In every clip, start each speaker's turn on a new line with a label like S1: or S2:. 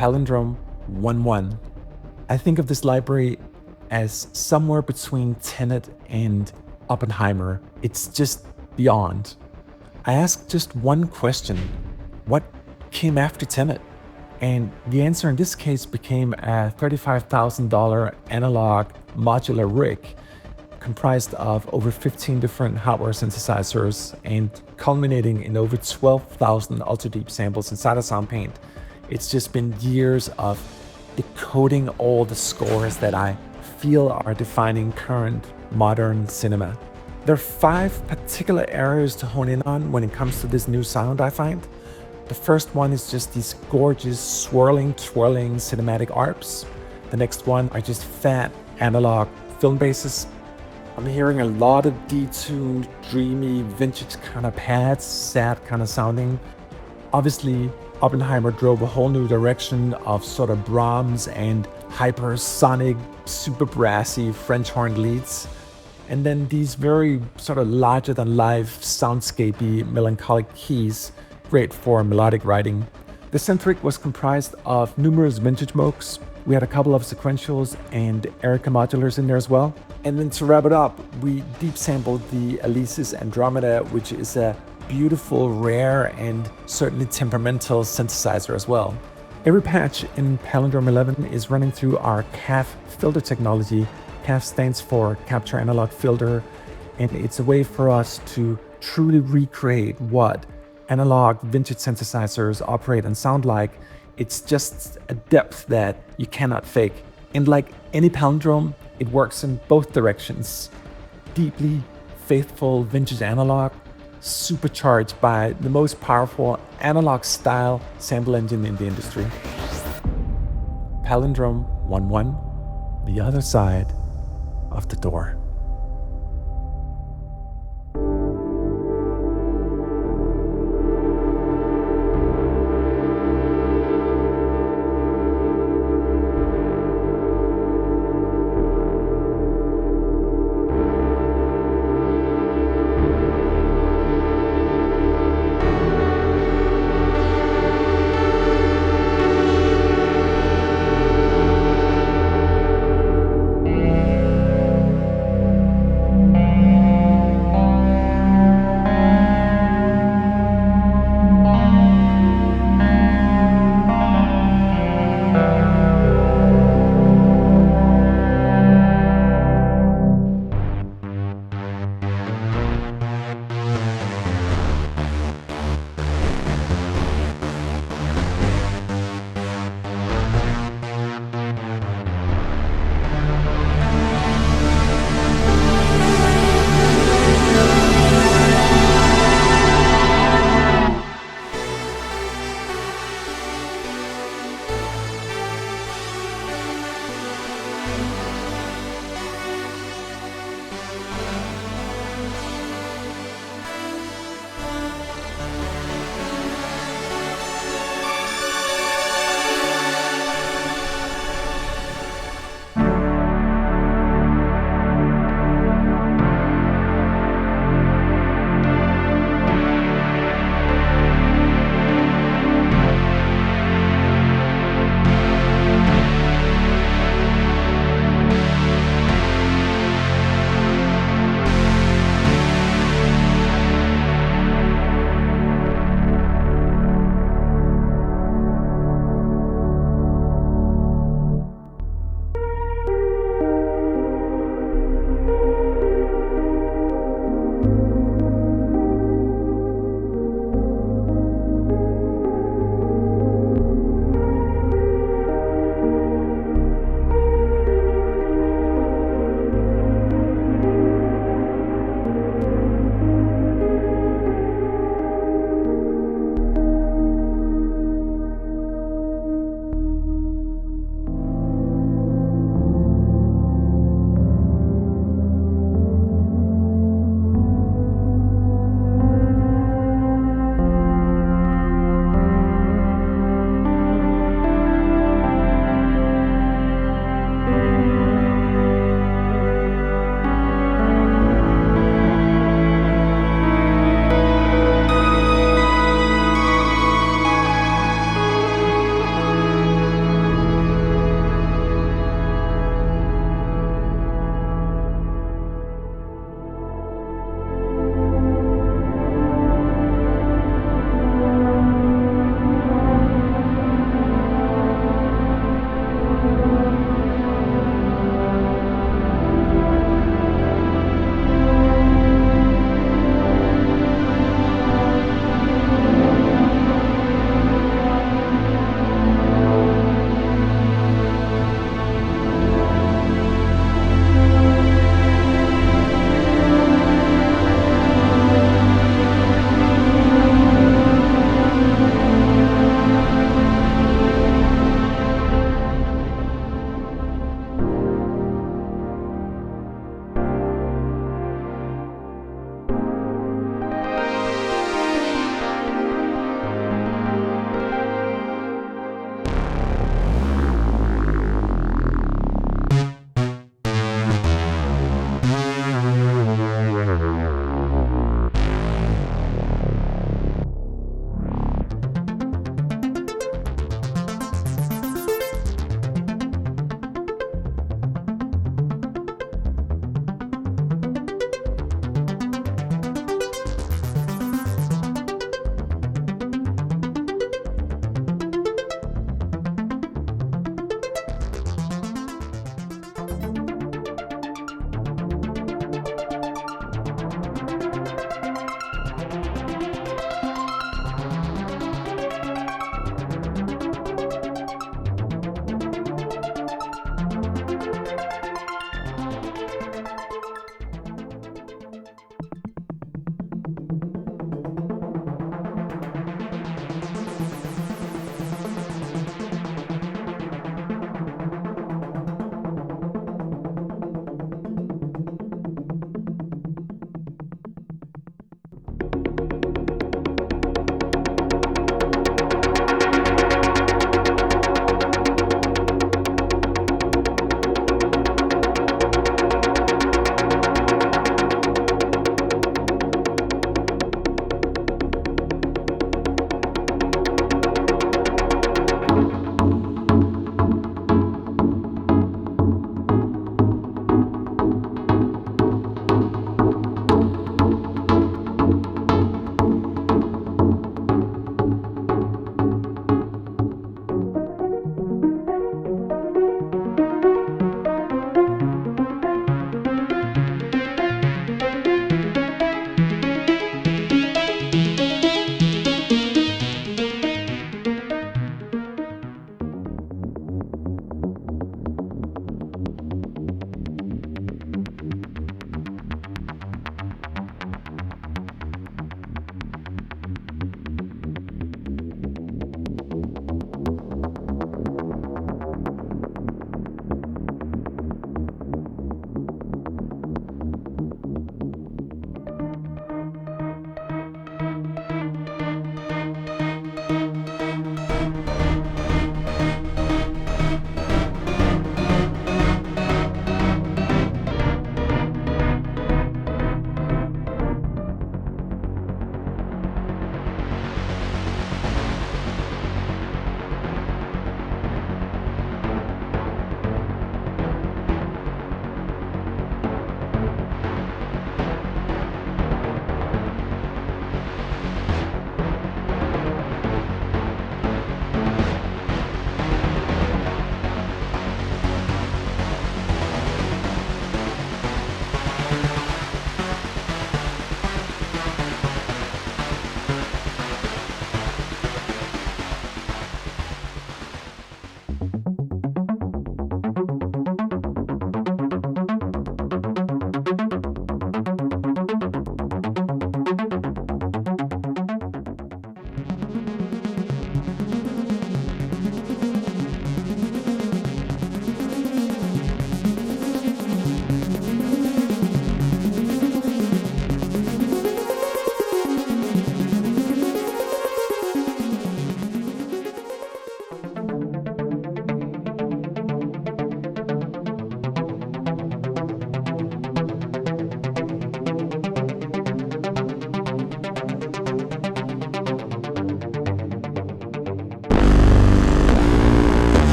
S1: Palindrome 1-1. I think of this library as somewhere between Tenet and Oppenheimer. It's just beyond. I asked just one question: what came after Tenet? And the answer in this case became a $35,000 analog modular rig comprised of over 15 different hardware synthesizers and culminating in over 12,000 ultra-deep samples inside of Soundpaint. It's just been years of decoding all the scores that I feel are defining current modern cinema. There are 5 particular areas to hone in on when it comes to this new sound, I find. The first one is just these gorgeous swirling, twirling cinematic arps. The next one are just phat analog film basses. I'm hearing a lot of detuned, dreamy, vintage kind of pads, sad kind of sounding. Obviously, Oppenheimer drove a whole new direction of sort of Brahms and hypersonic, super brassy French horn leads. And then these very sort of larger than life, soundscapey, melancholic keys, great for melodic writing. The Centric was comprised of numerous vintage mokes. We had a couple of sequentials and Erica modulars in there as well. And then to wrap it up, we deep sampled the Alesis Andromeda, which is a beautiful, rare, and certainly temperamental synthesizer as well. Every patch in Palindrome 11 is running through our CAF filter technology. CAF stands for Capture Analog Filter, and it's a way for us to truly recreate what analog vintage synthesizers operate and sound like. It's just a depth that you cannot fake. And like any palindrome, it works in both directions. Deeply faithful vintage analog, supercharged by the most powerful analog style sample engine in the industry. Palindrome 1-1, the other side of the door.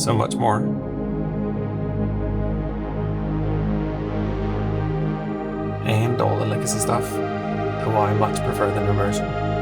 S2: so much more. And all the legacy stuff, who I much prefer than immersion.